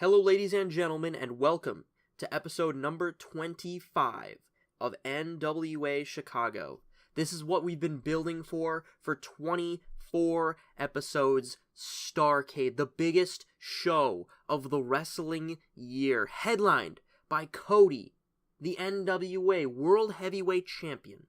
Hello, ladies and gentlemen, and welcome to episode number 25 of NWA Chicago. This is what we've been building for 24 episodes. Starrcade, the biggest show of the wrestling year, headlined by Cody, the NWA World Heavyweight Champion,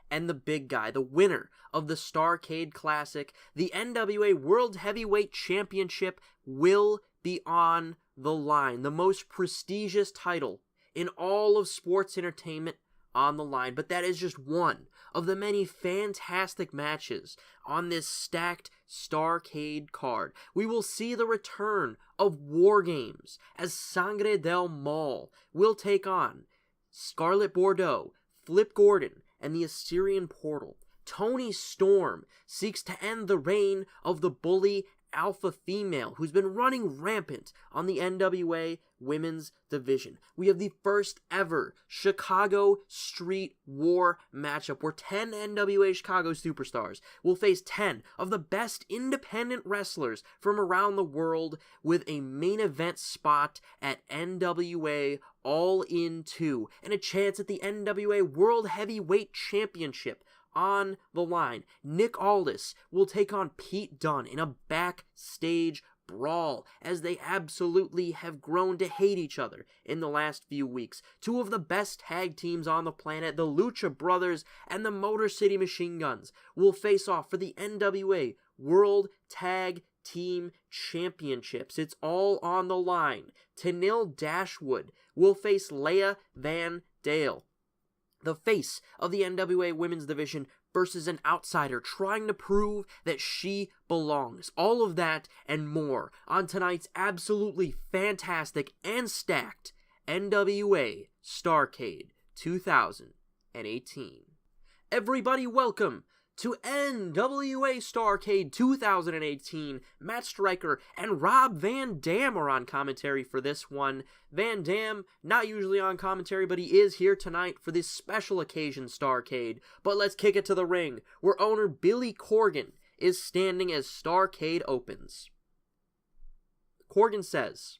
and the big guy, the winner of the Starrcade Classic. The NWA World Heavyweight Championship will be on the line. The most prestigious title in all of sports entertainment on the line. But that is just one of the many fantastic matches on this stacked Starrcade card. We will see the return of War Games as Sangre del Mal will take on Scarlet Bordeaux, Flip Gordon, and the Assyrian Portal. Toni Storm seeks to end the reign of the bully alpha female who's been running rampant on the NWA women's division. We have the first ever Chicago Street War matchup where 10 NWA Chicago superstars will face 10 of the best independent wrestlers from around the world, with a main event spot at NWA All In 2 and a chance at the NWA World Heavyweight Championship on the line. Nick Aldis will take on Pete Dunne in a backstage brawl, as they absolutely have grown to hate each other in the last few weeks. Two of the best tag teams on the planet, the Lucha Brothers and the Motor City Machine Guns, will face off for the NWA World Tag Team Championships. It's all on the line. Tenille Dashwood will face Leia Van Dale, the face of the NWA women's division, versus an outsider trying to prove that she belongs. All of that and more on tonight's absolutely fantastic and stacked NWA Starrcade 2018. Everybody, welcome to NWA Starrcade 2018. Matt Striker and Rob Van Dam are on commentary for this one. Van Dam, not usually on commentary, but he is here tonight for this special occasion Starrcade. But let's kick it to the ring, where owner Billy Corgan is standing as Starrcade opens. Corgan says,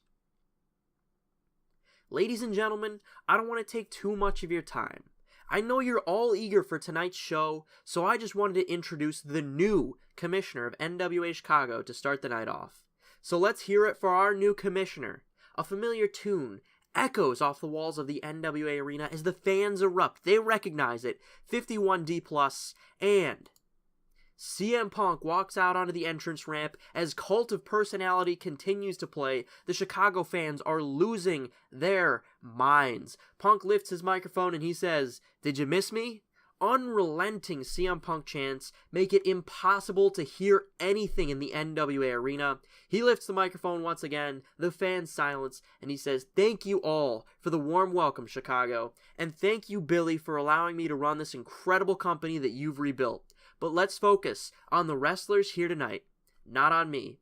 "Ladies and gentlemen, I don't want to take too much of your time. I know you're all eager for tonight's show, so I just wanted to introduce the new commissioner of NWA Chicago to start the night off. So let's hear it for our new commissioner. A familiar tune echoes off the walls of the NWA arena as the fans erupt. They recognize it. 51D+, and CM Punk walks out onto the entrance ramp as Cult of Personality continues to play. The Chicago fans are losing their minds. Punk lifts his microphone and he says, 'Did you miss me?' Unrelenting CM Punk chants make it impossible to hear anything in the NWA arena. He lifts the microphone once again, the fans silence, and he says, 'Thank you all for the warm welcome, Chicago, and thank you, Billy, for allowing me to run this incredible company that you've rebuilt. But let's focus on the wrestlers here tonight, not on me.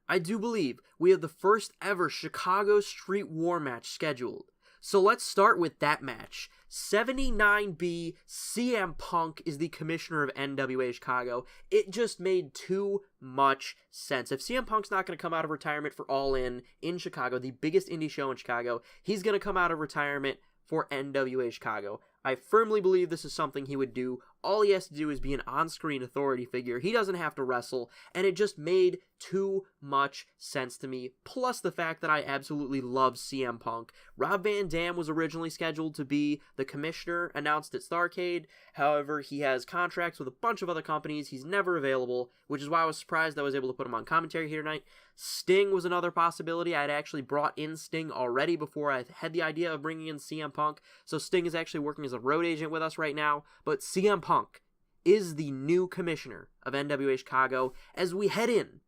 I do believe we have the first ever Chicago Street War match scheduled. So let's start with that match. 79B CM Punk is the commissioner of NWA Chicago. It just made too much sense. If CM Punk's not going to come out of retirement for All In Chicago, the biggest indie show in Chicago, he's going to come out of retirement for NWA Chicago. I firmly believe this is something he would do. All he has to do is be an on-screen authority figure. He doesn't have to wrestle, and it just made too much sense to me. Plus the fact that I absolutely love CM Punk. Rob Van Dam was originally scheduled to be the commissioner announced at Starrcade. However, he has contracts with a bunch of other companies. He's never available, which is why I was surprised I was able to put him on commentary here tonight. Sting was another possibility. I had actually brought in Sting already before I had the idea of bringing in CM Punk. So Sting is actually working as a road agent with us right now. But CM Punk is the new commissioner of NWA Chicago as we head in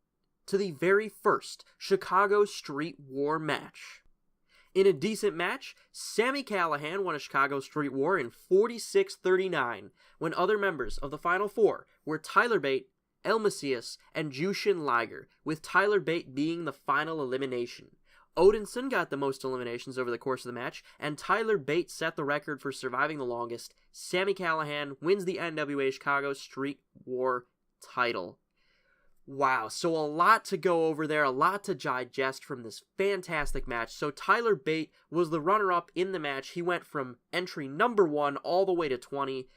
to the very first Chicago Street War match. In a decent match, Sami Callihan won a Chicago Street War in 46-39, when other members of the Final Four were Tyler Bate, El Macias, and Jushin Liger, with Tyler Bate being the final elimination. Odinson got the most eliminations over the course of the match, and Tyler Bate set the record for surviving the longest. Sami Callihan wins the NWA Chicago Street War title. Wow, so a lot to go over there, a lot to digest from this fantastic match. So Tyler Bate was the runner-up in the match. He went from entry number 1 all the way to 20.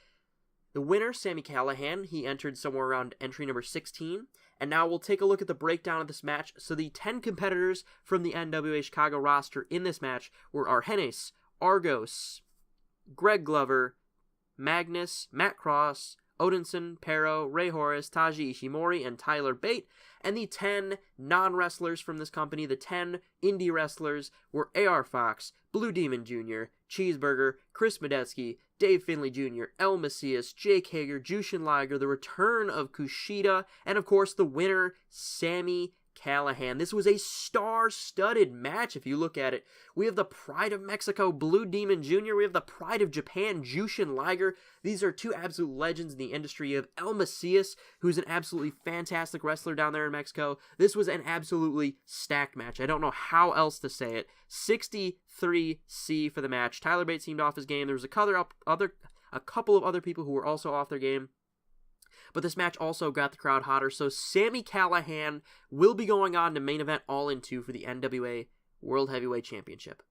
The winner, Sami Callihan, he entered somewhere around entry number 16. And now we'll take a look at the breakdown of this match. So the 10 competitors from the NWA Chicago roster in this match were Argenis, Argos, Greg Glover, Magnus, Matt Cross, Odinson, Pero, Ray Horace, Taji Ishimori, and Tyler Bate. And the 10 non-wrestlers from this company, the 10 indie wrestlers, were AR Fox, Blue Demon Jr., Cheeseburger, Chris Medeski, Dave Finley Jr., El Macias, Jake Hager, Jushin Liger, the return of Kushida, and of course the winner, Sami Callihan. This was a star-studded match if you look at it. We have the Pride of Mexico, Blue Demon Jr., we have the Pride of Japan, Jushin Liger. These are two absolute legends in the industry. You have El Macias, who's an absolutely fantastic wrestler down there in Mexico. This was an absolutely stacked match. I don't know how else to say it. 63C for the match. Tyler Bate seemed off his game. There was a couple of other people who were also off their game. But this match also got the crowd hotter, so Sami Callihan will be going on to main event All In 2 for the NWA World Heavyweight Championship.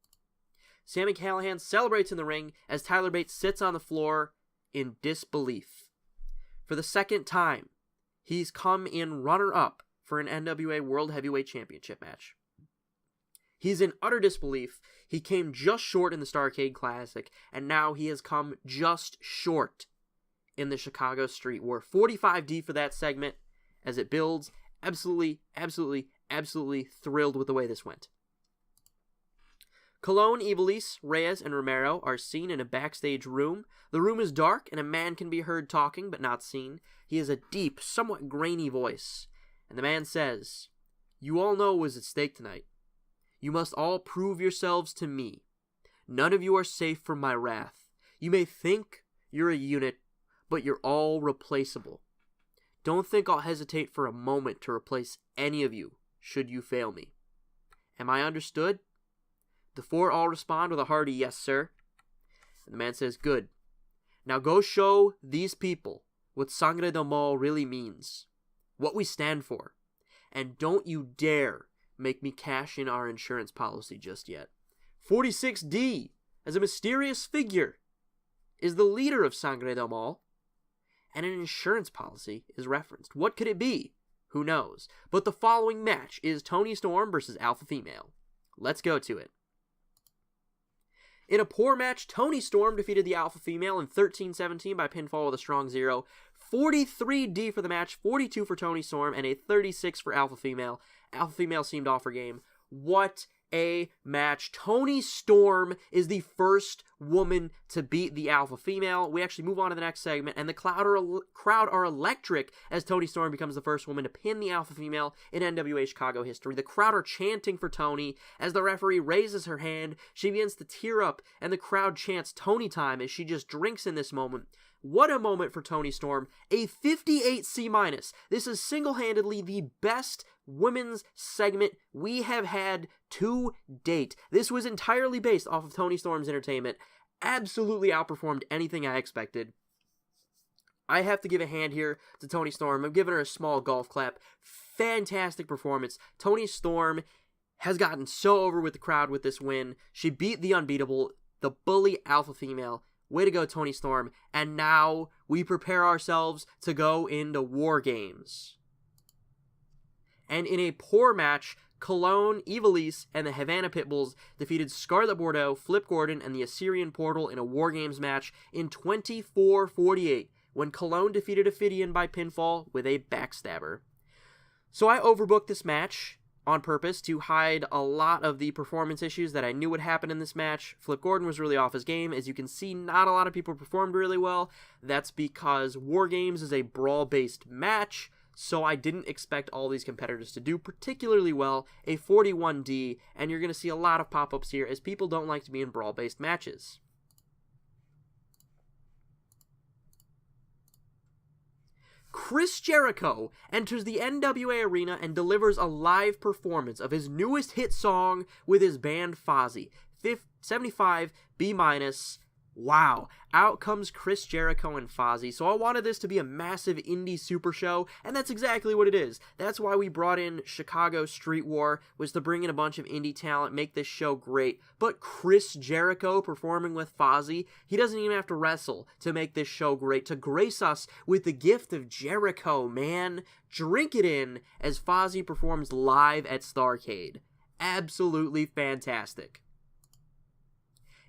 Sami Callihan celebrates in the ring as Tyler Bate sits on the floor in disbelief. For the second time, he's come in runner-up for an NWA World Heavyweight Championship match. He's in utter disbelief. He came just short in the Starrcade Classic, and now he has come just short in the Chicago Street War. 45D for that segment as it builds. Absolutely thrilled with the way this went. Colon, Ivelisse, Reyes, and Romero are seen in a backstage room. The room is dark, and a man can be heard talking, but not seen. He has a deep, somewhat grainy voice, and the man says, "You all know what is at stake tonight. You must all prove yourselves to me. None of you are safe from my wrath. You may think you're a unit, but you're all replaceable. Don't think I'll hesitate for a moment to replace any of you, should you fail me. Am I understood?" The four all respond with a hearty "yes, sir." And the man says, "Good. Now go show these people what Sangre del Mal really means, what we stand for, and don't you dare make me cash in our insurance policy just yet." 46D, as a mysterious figure, is the leader of Sangre del Mal, and an insurance policy is referenced. What could it be? Who knows? But the following match is Toni Storm versus Alpha Female. Let's go to it. In a poor match, Toni Storm defeated the Alpha Female in 13-17 by pinfall with a strong 0. 43D for the match, 42 for Toni Storm, and a 36 for Alpha Female. Alpha Female seemed off her game. What a match. Toni Storm is the first woman to beat the Alpha Female. We actually move on to the next segment, and the crowd are electric as Toni Storm becomes the first woman to pin the Alpha Female in NWA Chicago history. The crowd are chanting for Toni as the referee raises her hand. She begins to tear up, and the crowd chants Toni time as she just drinks in this moment. What a moment for Toni Storm. A 58C-. This is single-handedly the best women's segment we have had to date. This was entirely based off of Toni Storm's entertainment. Absolutely outperformed anything I expected. I have to give a hand here to Toni Storm. I'm giving her a small golf clap. Fantastic performance. Toni Storm has gotten so over with the crowd with this win. She beat the unbeatable, the bully Alpha Female. Way to go, Toni Storm. And now we prepare ourselves to go into War Games. And in a poor match, Colon, Ivelisse, and the Havana Pitbulls defeated Scarlett Bordeaux, Flip Gordon, and the Assyrian Portal in a War Games match in 24-48, when Colon defeated Ophidian by pinfall with a backstabber. So I overbooked this match on purpose to hide a lot of the performance issues that I knew would happen in this match. Flip Gordon was really off his game. As you can see, not a lot of people performed really well. That's because War Games is a brawl-based match, so I didn't expect all these competitors to do particularly well. A 41D, and you're going to see a lot of pop-ups here as people don't like to be in brawl-based matches. Chris Jericho enters the NWA arena and delivers a live performance of his newest hit song with his band Fozzy. 75B-. wow, out comes Chris Jericho and Fozzy. So I wanted this to be a massive indie super show, and that's exactly what it is. That's why we brought in Chicago Street War, was to bring in a bunch of indie talent, make this show great. But Chris Jericho performing with Fozzy, he doesn't even have to wrestle to make this show great, to grace us with the gift of Jericho, man. Drink it in as Fozzy performs live at Starrcade. Absolutely fantastic.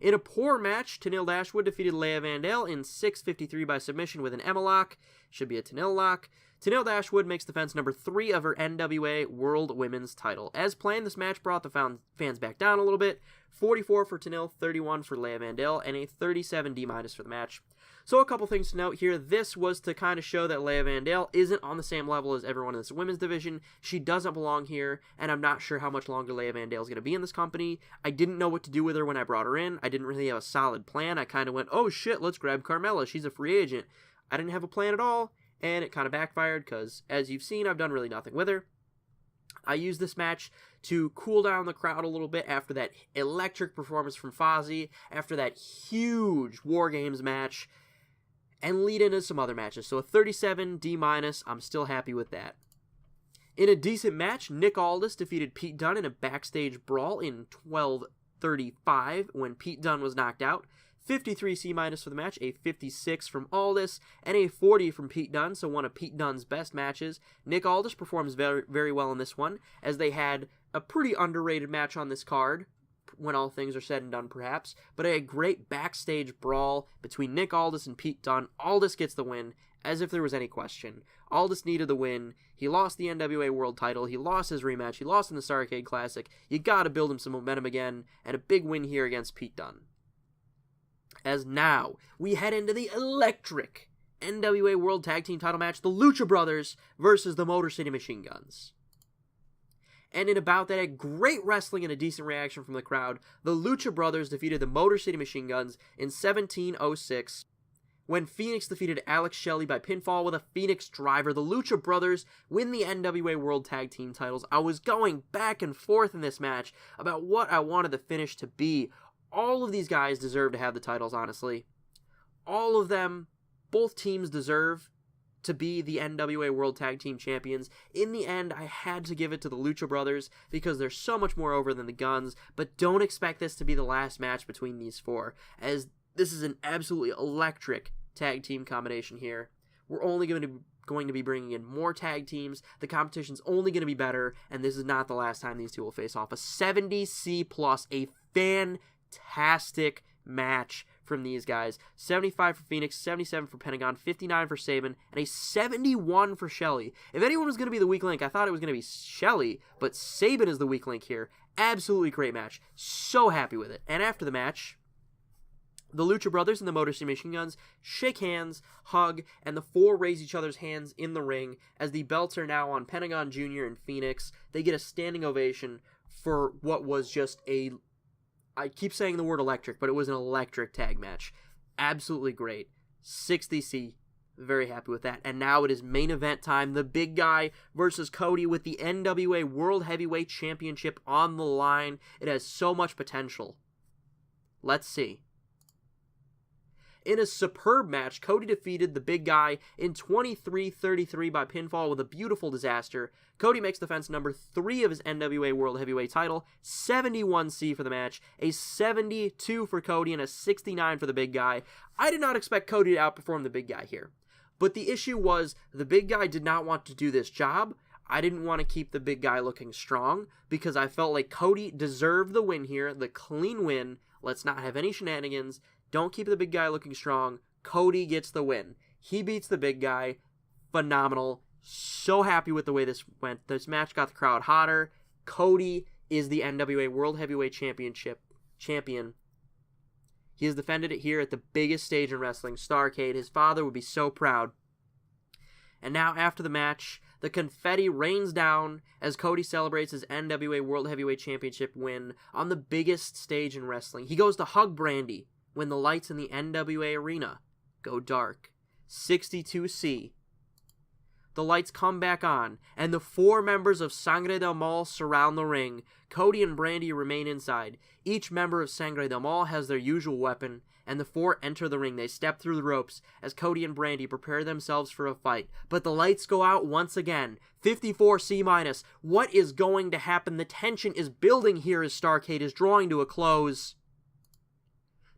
In a poor match, Tenille Dashwood defeated Leia Vandale in 6:53 by submission with an Emma lock. Should be a Tenille lock. Tenille Dashwood makes defense number 3 of her NWA World Women's title. As planned, this match brought the fans back down a little bit. 44 for Tenille, 31 for Leia Vandale, and a 37 D- for the match. So a couple things to note here. This was to kind of show that Leia Vandale isn't on the same level as everyone in this women's division. She doesn't belong here, and I'm not sure how much longer Leia Vandale is going to be in this company. I didn't know what to do with her when I brought her in. I didn't really have a solid plan. I kind of went, oh shit, let's grab Carmella. She's a free agent. I didn't have a plan at all, and it kind of backfired because, as you've seen, I've done really nothing with her. I used this match to cool down the crowd a little bit after that electric performance from Fozzy, after that huge War Games match, and lead into some other matches. So a 37 D-, I'm still happy with that. In a decent match, Nick Aldis defeated Pete Dunne in a backstage brawl in 12:35 when Pete Dunne was knocked out. 53 C- for the match, a 56 from Aldis, and a 40 from Pete Dunne, so one of Pete Dunne's best matches. Nick Aldis performs very, very well in this one, as they had a pretty underrated match on this card, when all things are said and done perhaps, but a great backstage brawl between Nick Aldis and Pete Dunne. Aldis gets the win, as if there was any question. Aldis needed the win. He lost the NWA World title. He lost his rematch. He lost in the Starrcade Classic. You gotta build him some momentum again, and a big win here against Pete Dunne. As now, we head into the electric NWA World Tag Team title match, the Lucha Brothers versus the Motor City Machine Guns. And in a bout that had great wrestling and a decent reaction from the crowd, the Lucha Brothers defeated the Motor City Machine Guns in 17:06. When Phoenix defeated Alex Shelley by pinfall with a Phoenix Driver, the Lucha Brothers win the NWA World Tag Team titles. I was going back and forth in this match about what I wanted the finish to be. All of these guys deserve to have the titles, honestly. All of them, both teams deserve to be the NWA World Tag Team Champions. In the end, I had to give it to the Lucha Brothers because they're so much more over than the Guns, but don't expect this to be the last match between these four, as this is an absolutely electric tag team combination here. We're only going to be bringing in more tag teams. The competition's only going to be better, and this is not the last time these two will face off. A 70 C+, a fantastic match from these guys. 75 for Phoenix, 77 for Pentagon, 59 for Sabin, and a 71 for Shelley. If anyone was going to be the weak link, I thought it was going to be Shelley, but Sabin is the weak link here. Absolutely great match. So happy with it. And after the match, the Lucha Brothers and the Motor City Machine Guns shake hands, hug, and the four raise each other's hands in the ring as the belts are now on Pentagon Jr. and Phoenix. They get a standing ovation for what was just a... I keep saying the word electric, but it was an electric tag match. Absolutely great. 60C. Very happy with that. And now it is main event time. The big guy versus Cody with the NWA World Heavyweight Championship on the line. It has so much potential. Let's see. In a superb match, Cody defeated the big guy in 23:33 by pinfall with a beautiful disaster. Cody makes defense number 3 of his NWA World Heavyweight title, 71C for the match, a 72 for Cody, and a 69 for the big guy. I did not expect Cody to outperform the big guy here, but the issue was the big guy did not want to do this job. I didn't want to keep the big guy looking strong because I felt like Cody deserved the win here, the clean win. Let's not have any shenanigans. Don't keep the big guy looking strong. Cody gets the win. He beats the big guy. Phenomenal. So happy with the way this went. This match got the crowd hotter. Cody is the NWA World Heavyweight Championship champion. He has defended it here at the biggest stage in wrestling, Starrcade. His father would be so proud. And now after the match, the confetti rains down as Cody celebrates his NWA World Heavyweight Championship win on the biggest stage in wrestling. He goes to hug Brandy when the lights in the NWA arena go dark. 62C. the lights come back on, and the 4 members of Sangre del Mal surround the ring. Cody and Brandy remain inside. Each member of Sangre del Mal has their usual weapon, and the 4 enter the ring. They step through the ropes as Cody and Brandy prepare themselves for a fight. But the lights go out once again. 54C-. What is going to happen? The tension is building here as Starrcade is drawing to a close.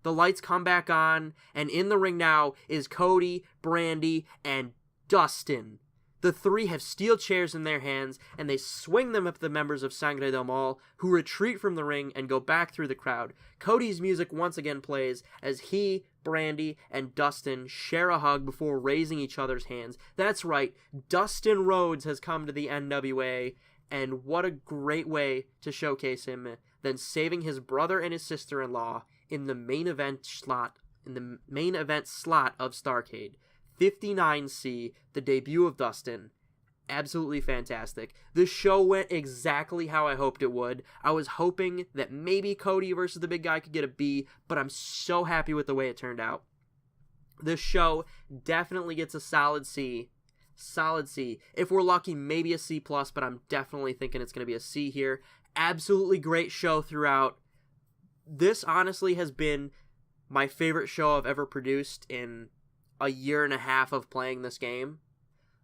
The lights come back on, and in the ring now is Cody, Brandy, and Dustin. The 3 have steel chairs in their hands, and they swing them at the members of Sangre del Mal, who retreat from the ring and go back through the crowd. Cody's music once again plays as he, Brandy, and Dustin share a hug before raising each other's hands. That's right, Dustin Rhodes has come to the NWA, and what a great way to showcase him than saving his brother and his sister-in-law in the main event slot of Starrcade. 59C, the debut of Dustin. Absolutely fantastic. The show went exactly how I hoped it would. I was hoping that maybe Cody versus the big guy could get a B, but I'm so happy with the way it turned out. The show definitely gets a solid C. Solid C. If we're lucky, maybe a C+, but I'm definitely thinking it's going to be a C here. Absolutely great show throughout. This honestly has been my favorite show I've ever produced in a year and a half of playing this game.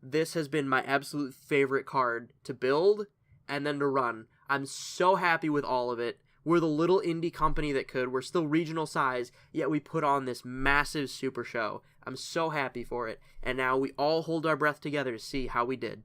This has been my absolute favorite card to build and then to run. I'm so happy with all of it. We're the little indie company that could. We're still regional size, yet we put on this massive super show. I'm so happy for it. And now we all hold our breath together to see how we did.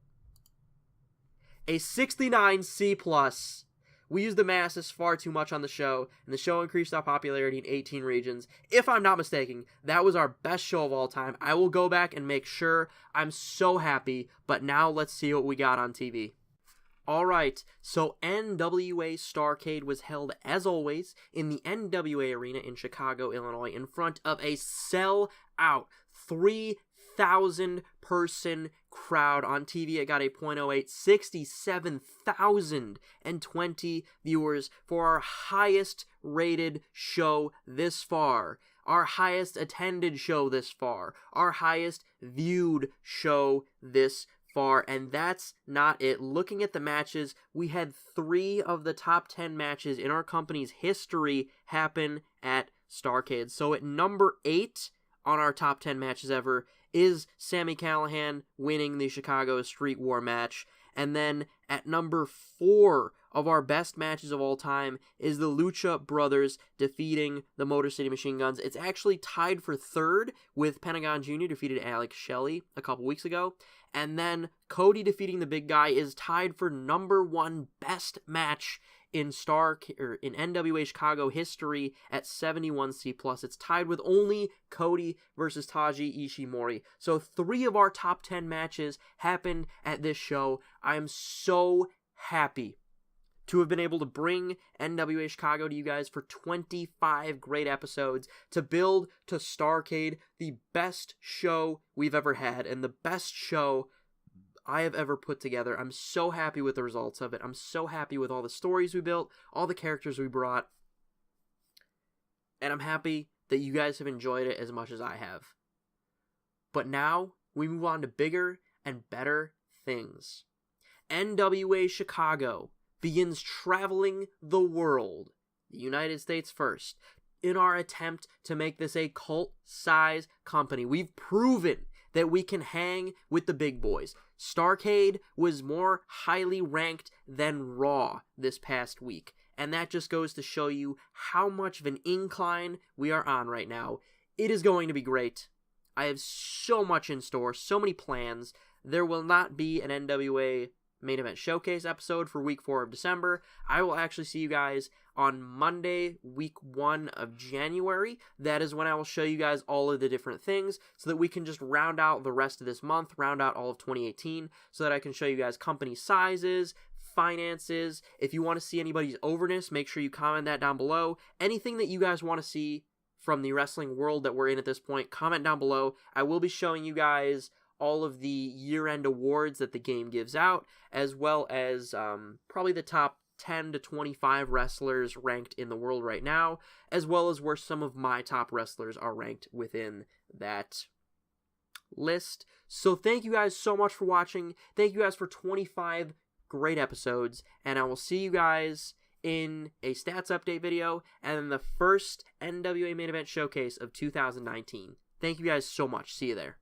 A 69C+. We used the masses far too much on the show, and the show increased our popularity in 18 regions. If I'm not mistaken, that was our best show of all time. I will go back and make sure. I'm so happy, but now let's see what we got on TV. Alright, so NWA Starrcade was held, as always, in the NWA Arena in Chicago, Illinois, in front of a sell-out 3,000-person crowd. On TV, it got a .08, 67,020 viewers for our highest rated show this far, our highest attended show this far, our highest viewed show this far, and that's not it. Looking at the matches, we had 3 of the top 10 matches in our company's history happen at Starrcade. So at number 8 on our top 10 matches ever is Sami Callihan winning the Chicago Street War match. And then at number 4 of our best matches of all time is the Lucha Brothers defeating the Motor City Machine Guns. It's actually tied for 3rd with Pentagon Jr. defeated Alex Shelley a couple weeks ago. And then Cody defeating the big guy is tied for number 1 best match in NWA Chicago history at 71C+. It's tied with only Cody versus Taiji Ishimori. So 3 of our top 10 matches happened at this show. I am so happy to have been able to bring NWA Chicago to you guys for 25 great episodes, to build to Starrcade the best show we've ever had, and the best show I have ever put together. I'm so happy with the results of it. I'm so happy with all the stories we built, all the characters we brought, and I'm happy that you guys have enjoyed it as much as I have. But now, we move on to bigger and better things. NWA Chicago begins traveling the world, the United States first, in our attempt to make this a cult-size company. We've proven that we can hang with the big boys. Starrcade was more highly ranked than Raw this past week, and that just goes to show you how much of an incline we are on right now. It is going to be great. I have so much in store, so many plans. There will not be an NWA Main Event Showcase episode for week 4 of December. I will actually see you guys on Monday, week 1 of January. That is when I will show you guys all of the different things so that we can just round out the rest of this month, round out all of 2018, so that I can show you guys company sizes, finances. If you want to see anybody's overness, make sure you comment that down below. Anything that you guys want to see from the wrestling world that we're in at this point, comment down below. I will be showing you guys all of the year-end awards that the game gives out, as well as probably the top 10 to 25 wrestlers ranked in the world right now, as well as where some of my top wrestlers are ranked within that list. So thank you guys so much for watching. Thank you guys for 25 great episodes, and I will see you guys in a stats update video and then the first NWA main event showcase of 2019. Thank you guys so much. See you there.